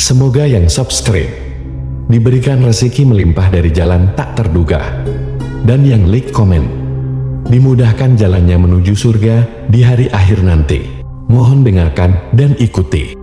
Semoga yang subscribe diberikan rezeki melimpah dari jalan tak terduga, dan yang like komen dimudahkan jalannya menuju surga di hari akhir nanti. Mohon dengarkan dan ikuti.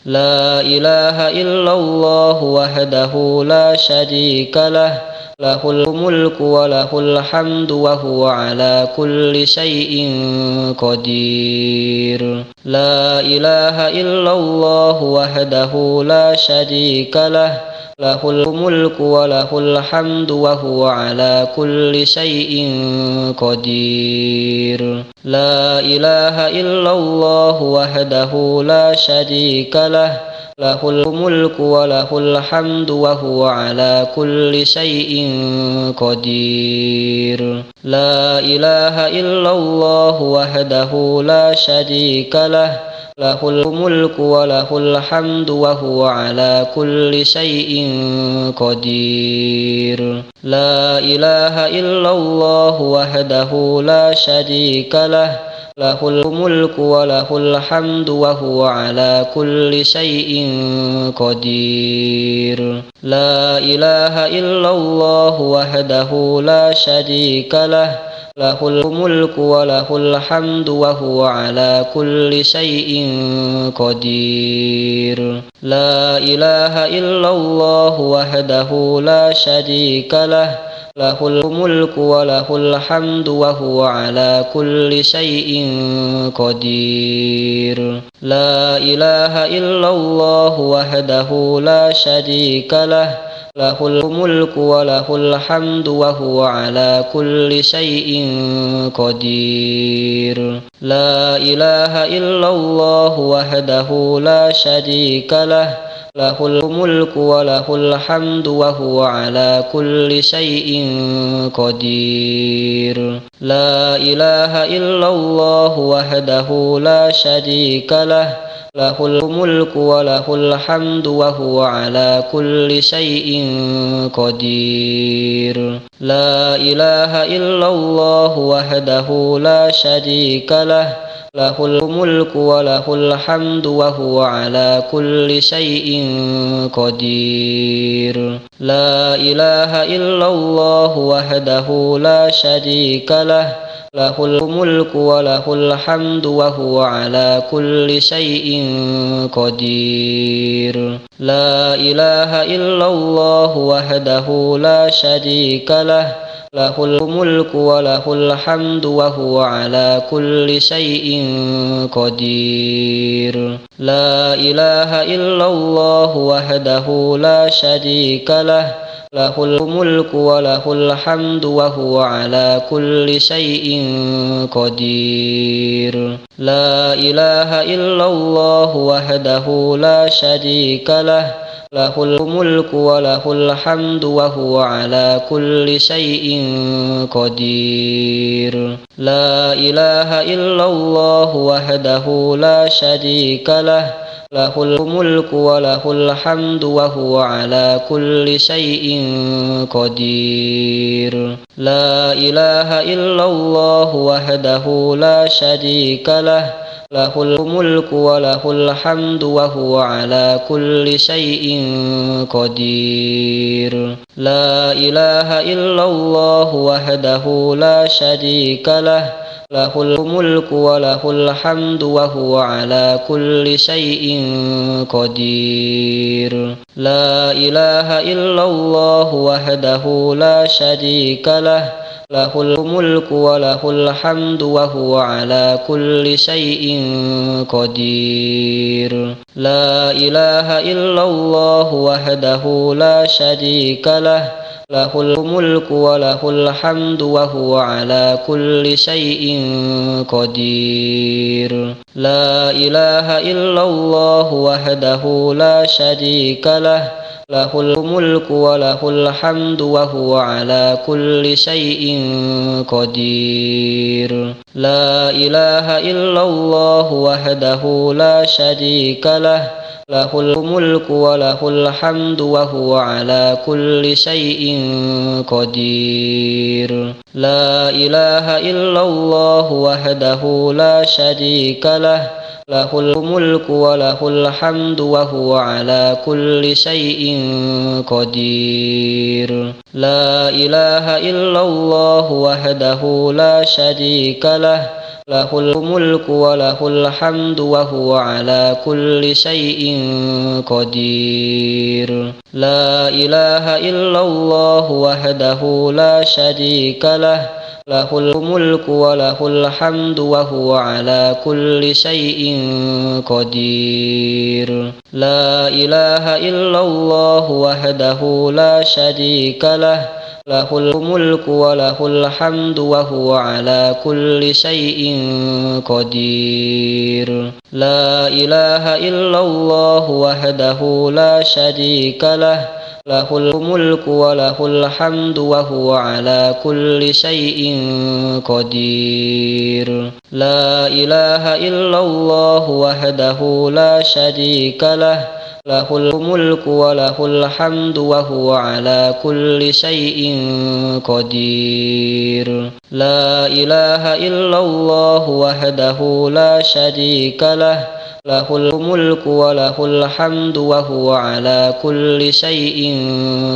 La ilaha illallah wahdahu la syarika lah, lahul mulku wa lahul hamdu wa huwa ala kulli syai'in qadir. La ilaha illallah wahdahu la syarika lah, lahul mulku wa lahul hamdu wa huwa ala kulli syai'in qadir. La ilaha illallah wahdahu la syarika lah, lahul mulku wa lahul hamdu wa huwa ala kulli syai'in qadir. La ilaha illallah wahdahu la syarika lah, lahul mulku wa lahul hamdu wa huwa ala kulli syai'in qadir. La ilaha illallah wahdahu la syarika lah, lahul mulku wa lahul hamdu wa huwa ala kulli syai'in qadir. La ilaha illallah wahdahu la syarika lah, lahul mulku wa lahul hamdu wa huwa ala kulli syai'in qadir. La ilaha illallah wahdahu la syarika lah, lahul mulku wa lahul hamdu wa huwa ala kulli syai'in qadir. La ilaha illallah wahdahu la syarika lah, lahul mulku wa lahul hamdu wa huwa ala kulli syai'in qadir. La ilaha illallah wahdahu la syarika lah, lahul mulku wa lahul hamdu wa huwa ala kulli syai'in qadir. La ilaha illallah wahdahu la syarika lah, lahul mulku wa lahul hamdu wa huwa ala kulli syai'in qadir. La ilaha illallah wahdahu la syarika lah, lahul mulku wa lahul hamdu wa huwa ala kulli syai'in qadir. La ilaha illallah wahdahu la syarika lah, lahul mulku wa lahul hamdu wa huwa ala kulli syai'in qadir. La ilaha illallah wahdahu la syarika lah, lahul mulku wa lahul hamdu wa huwa ala kulli syai'in qadir. La ilaha illallah wahdahu la syarika lah, lahul mulku wa lahul hamdu wa huwa ala kulli syai'in qadir. La ilaha illallah wahdahu la syarika lah, lahul mulku wa lahul hamdu wa huwa ala kulli syai'in qadir. La ilaha illallah wahdahu la syarika lah, lahul mulku wa lahul hamdu wa huwa ala kulli syai'in qadir. La ilaha illallah wahdahu la syarika lah, lahul mulku wa lahul hamdu wa huwa ala kulli syai'in qadir. La ilaha illallah wahdahu la syarika lah, lahul mulku wa lahul hamdu wa huwa ala kulli syai'in qadir. La ilaha illallah wahdahu la syarika lah, lahul mulku wa lahul hamdu wa huwa ala kulli syai'in qadir. La ilaha illallah wahdahu la syarika lah, lahul mulku wa lahul hamdu wa huwa ala kulli syai'in qadir. La ilaha illallah wahdahu la syarika lah, lahul mulku wa lahul hamdu wa huwa ala kulli syai'in qadir. La ilaha illallah wahdahu la syarika lah, له الملك وله الحمد وهو على كل شيء قدير لا إله إلا الله وحده لا شريك له له الملك وله الحمد وهو على كل شيء قدير لا إله إلا الله وحده لا شريك له له الملك وله الحمد وهو على كل شيء قدير لا إله إلا الله وحده لا شريك له له الملك وله الحمد وهو على كل شيء قدير لا إله إلا الله وحده لا شريك له له الملك وله الحمد وهو على كل شيء قدير لا إله إلا الله وحده لا شريك له له الملك وله الحمد وهو على كل شيء قدير لا إله إلا الله وحده لا شريك له له الملك وله الحمد وهو على كل شيء قدير لا إله إلا الله وحده لا شريك له له الملك وله الحمد وهو على كل شيء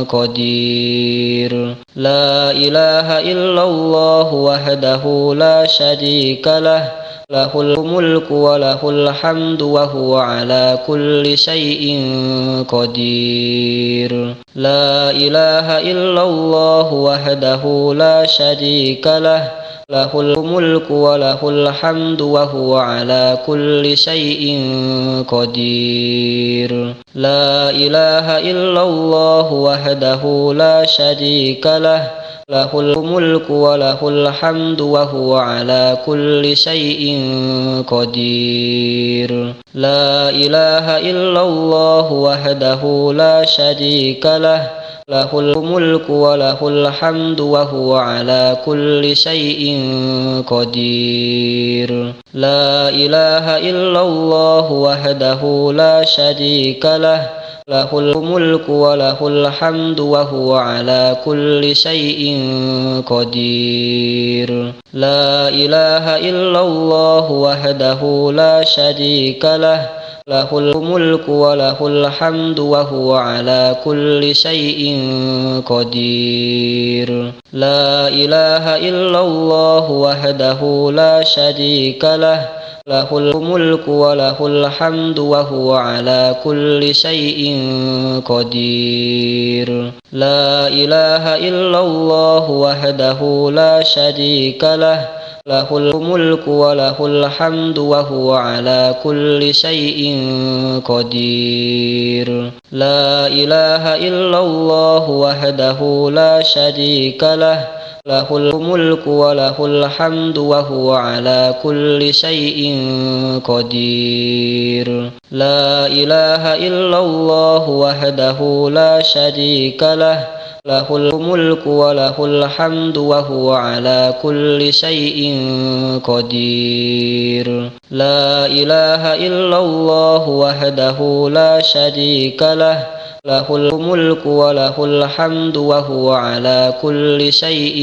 قدير لا إله إلا الله وحده لا شريك له له الملك وله الحمد وهو على كل شيء قدير لا إله إلا الله وحده لا شريك له له الملك وله الحمد وهو على كل شيء قدير لا إله إلا الله وحده لا شريك له له الملك وله الحمد وهو على كل شيء قدير لا إله إلا الله وحده لا شريك له له الملك وله الحمد وهو على كل شيء قدير لا إله إلا الله وحده لا شريك له له الملك وله الحمد وهو على كل شيء قدير لا إله إلا الله وحده لا شريك له له الملك وله الحمد وهو على كل شيء قدير لا إله إلا الله وحده لا شريك له له الملك وله الحمد وهو على كل شيء قدير لا إله إلا الله وحده لا شريك له له الملك وله الحمد وهو على كل شيء قدير لا إله إلا الله وحده لا شريك له له الملك وله الحمد وهو على كل شيء قدير لا إله إلا الله وحده لا شريك له له الملك وله الحمد وهو على كل شيء قدير لا إله إلا الله وحده لا شريك له له الملك وله الحمد وهو على كل شيء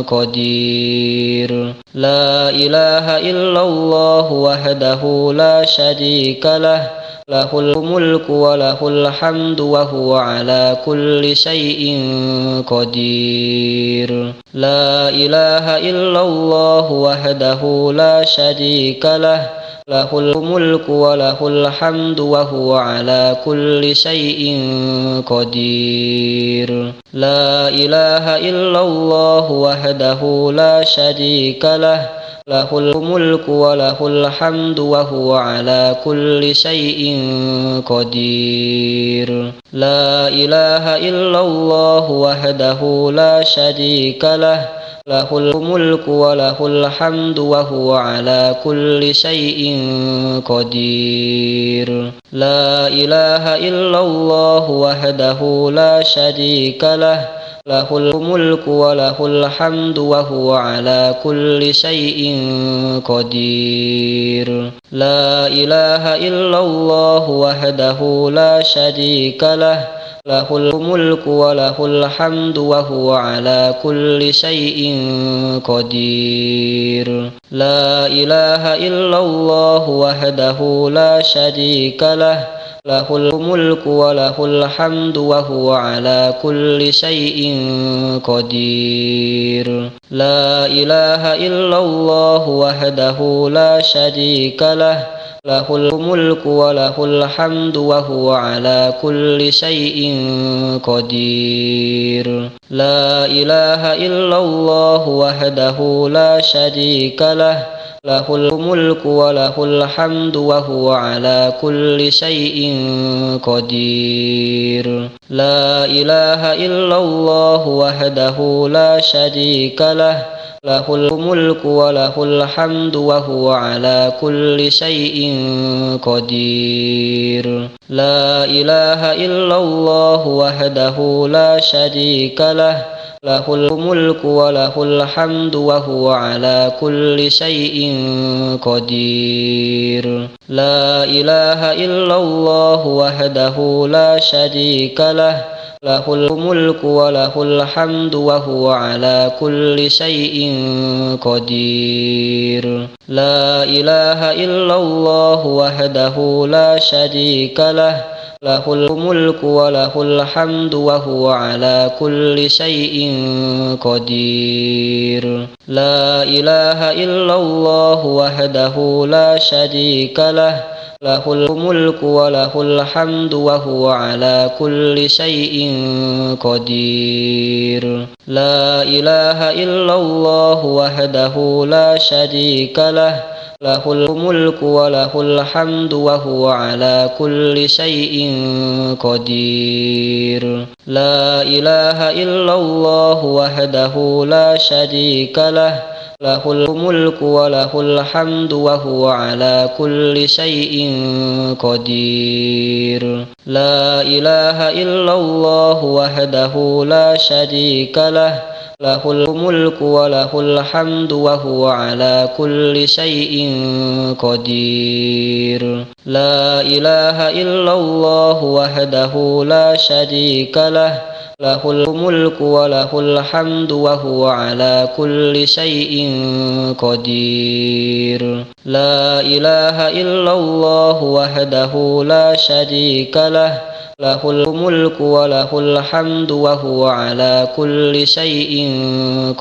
قدير لا إله إلا الله وحده لا شريك له له الملك وله الحمد وهو على كل شيء قدير لا إله إلا الله وحده لا شريك له له الملك وله الحمد وهو على كل شيء قدير لا إله إلا الله وحده لا شريك له له الملك وله الحمد وهو على كل شيء قدير لا إله إلا الله وحده لا شريك له له الملك وله الحمد وهو على كل شيء قدير لا إله إلا الله وحده لا شريك له له الملك وله الحمد وهو على كل شيء قدير لا إله إلا الله وحده لا شريك له له الملك وله الحمد وهو على كل شيء قدير لا إله إلا الله وحده لا شريك له له الملك وله الحمد وهو على كل شيء قدير لا إله إلا الله وحده لا شريك له له الملك وله الحمد وهو على كل شيء قدير لا إله إلا الله وحده لا شريك له له الملك وله الحمد وهو على كل شيء قدير لا إله إلا الله وحده لا شريك له له الملك وله الحمد وهو على كل شيء قدير لا إله إلا الله وحده لا شريك له له الملك وله الحمد وهو على كل شيء قدير لا إله إلا الله وحده لا شريك له له الملك وله الحمد وهو على كل شيء قدير لا إله إلا الله وحده لا شريك له له الملك وله الحمد وهو على كل شيء قدير لا إله إلا الله وحده لا شريك له له الملك وله الحمد وهو على كل شيء قدير لا إله إلا الله وحده لا شريك له له الملك وله الحمد وهو على كل شيء قدير لا إله إلا الله وحده لا شريك له له الملك وله الحمد وهو على كل شيء قدير لا إله إلا الله وحده لا شريك له له الملك وله الحمد وهو على كل شيء قدير لا إله إلا الله وحده لا شريك له له الملك وله الحمد وهو على كل شيء قدير لا إله إلا الله وحده لا شريك له له الملك وله الحمد وهو على كل شيء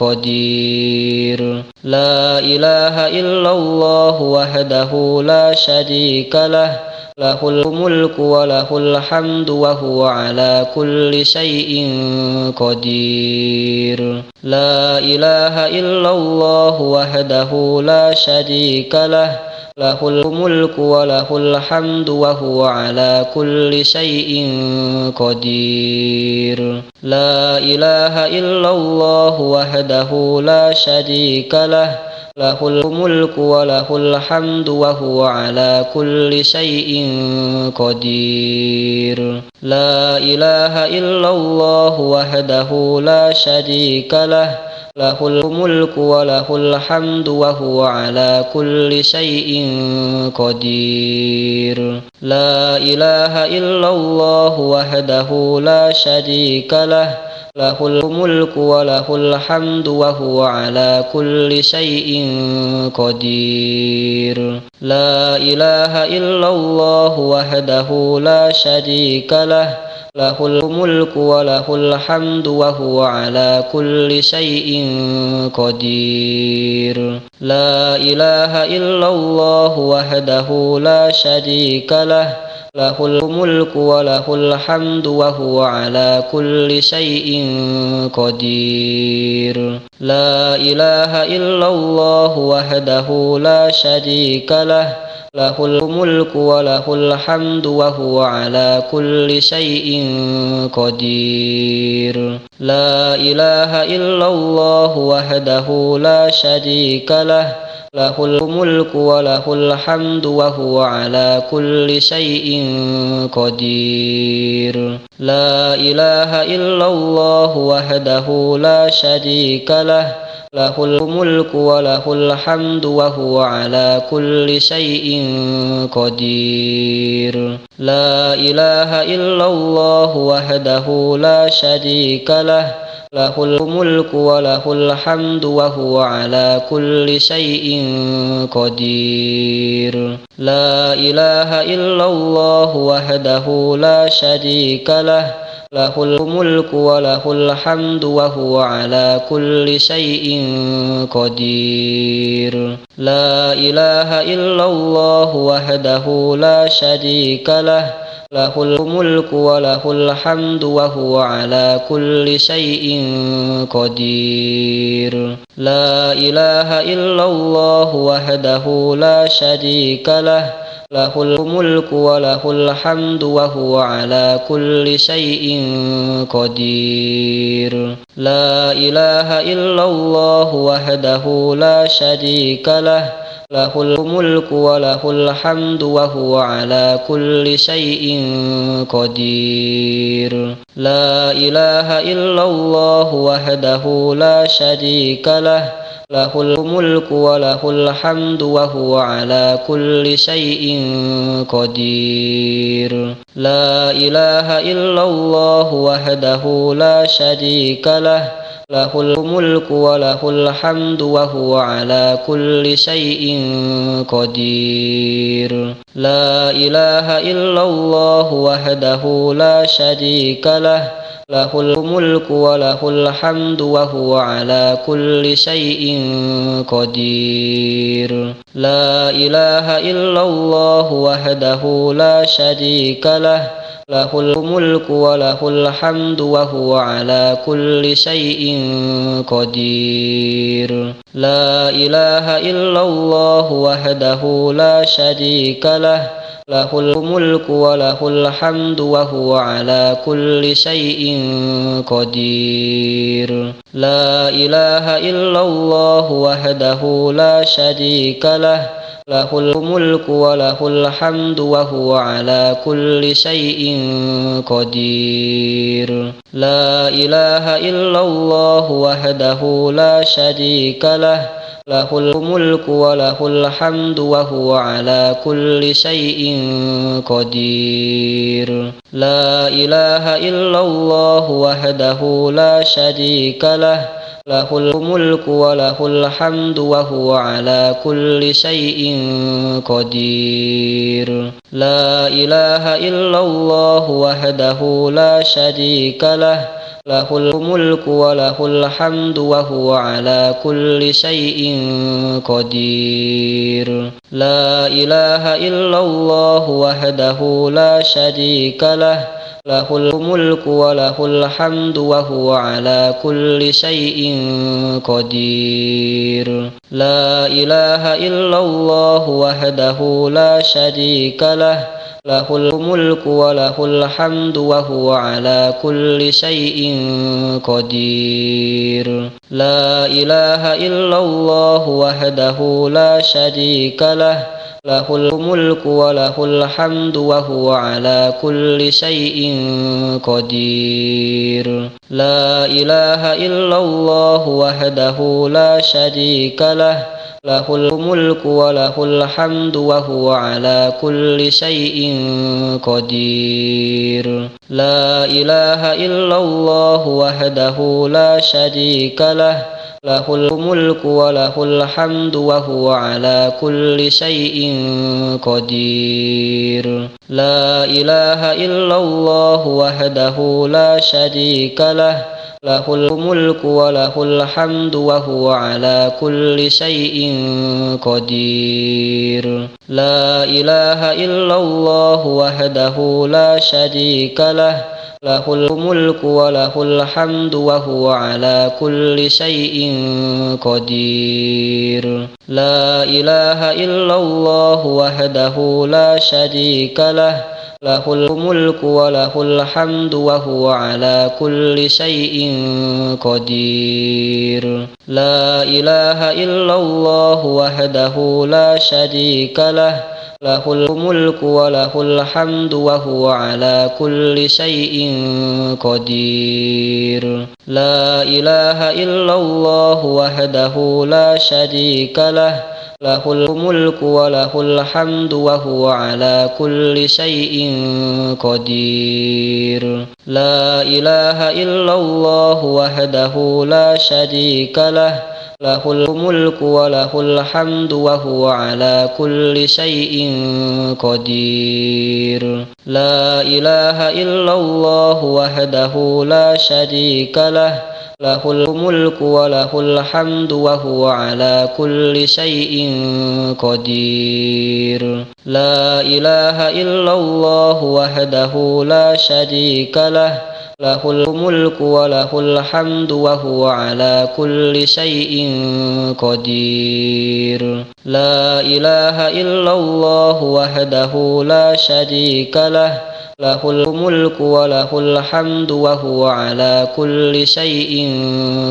قدير لا إله إلا الله وحده لا شريك له له الملك وله الحمد وهو على كل شيء قدير لا إله إلا الله وحده لا شريك له له الملك وله الحمد وهو على كل شيء قدير لا إله إلا الله وحده لا شريك له له الملك وله الحمد وهو على كل شيء قدير لا إله إلا الله وحده لا شريك له له الملك وله الحمد وهو على كل شيء قدير لا إله إلا الله وحده لا شريك له له الملك وله الحمد وهو على كل شيء قدير لا إله إلا الله وحده لا شريك له له الملك وله الحمد وهو على كل شيء قدير لا إله إلا الله وحده لا شريك له له الملك وله الحمد وهو على كل شيء قدير لا إله إلا الله وحده لا شريك له له الملك وله الحمد وهو على كل شيء قدير لا إله إلا الله وحده لا شريك له له الملك وله الحمد وهو على كل شيء قدير. لا إله إلا الله وحده لا شريك له، له الملك وله الحمد وهو على كل شيء قدير. لا إله إلا الله وحده لا شريك له، له الملك وله الحمد وهو على كل شيء قدير. لا إله إلا الله وحده لا شريك له، له الملك وله الحمد وهو على كل شيء قدير. لا إله إلا الله وحده لا شريك له، له الملك وله الحمد وهو على كل شيء قدير. لا إله إلا الله وحده لا شريك له، له الملك وله الحمد وهو على كل شيء قدير. لا إله إلا الله وحده لا شريك له، له الملك وله الحمد وهو على كل شيء قدير. لا إله إلا الله وحده لا شريك له، له الملك وله الحمد وهو على كل شيء قدير. لا إله إلا الله وحده لا شريك له، له الملك وله الحمد وهو على كل شيء قدير. لا إله إلا الله وحده لا شريك له، له الملك وله الحمد وهو على كل شيء قدير. لا إله إلا الله وحده لا شريك له، له الملك وله الحمد وهو على كل شيء قدير. لا إله إلا الله وحده لا شريك له، له الملك وله الحمد وهو على كل شيء قدير. لا إله إلا الله وحده لا شريك له، له الملك وله الحمد وهو على كل شيء قدير. لا إله إلا الله وحده لا شريك له، له الملك وله الحمد وهو على كل شيء قدير. لا إله إلا الله وحده لا شريك له، له الملك وله الحمد وهو على كل شيء قدير. لا إله إلا الله وحده لا شريك له، له الملك وله الحمد وهو على كل شيء قدير. لا إله إلا الله وحده لا شريك له، له الملك وله الحمد وهو على كل شيء قدير. لا إله إلا الله وحده لا شريك له، له الملك وله الحمد وهو على كل شيء قدير. لا إله إلا الله وحده لا شريك له، له الملك وله الحمد وهو على كل شيء قدير. لا إله إلا الله وحده لا شريك له، له الملك وله الحمد وهو على كل شيء قدير. لا إله إلا الله وحده لا شريك له، له الملك وله الحمد وهو على كل شيء قدير. لا إله إلا الله وحده لا شريك له، له الملك وله الحمد وهو على كل شيء قدير. لا إله إلا الله وحده لا شريك له، له الملك وله الحمد وهو على كل شيء قدير لا إله إلا الله وحده لا شريك له له الملك وله الحمد وهو على كل شيء قدير لا إله إلا الله وحده لا شريك له له الملك وله الحمد وهو على كل شيء قدير لا إله إلا الله وحده لا شريك له له الملك وله الحمد وهو على كل شيء قدير لا إله إلا الله وحده لا شريك له له الملك وله الحمد وهو على كل شيء قدير لا إله إلا الله وحده لا شريك له له الملك وله الحمد وهو على كل شيء قدير لا إله إلا الله وحده لا شريك له له الملك وله الحمد وهو على كل شيء قدير لا إله إلا الله وحده لا شريك له له الملك وله الحمد وهو على كل شيء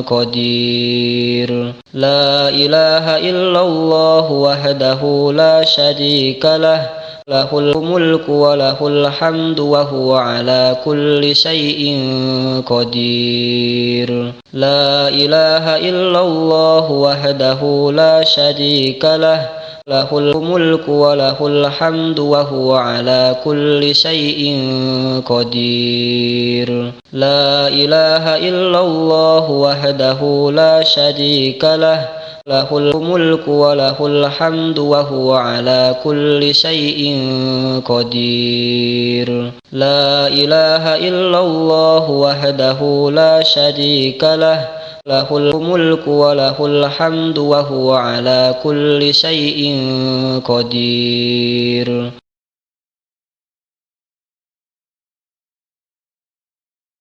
قدير لا إله إلا الله وحده لا شريك له له الملك وله الحمد وهو على كل شيء قدير لا إله إلا الله وحده لا شريك له له الملك وله الحمد وهو على كل شيء قدير لا إله إلا الله وحده لا شريك له له الملك وله الحمد وهو على كل شيء قدير لا إله إلا الله وحده لا شريك له له الملك وله الحمد وهو على كل شيء قدير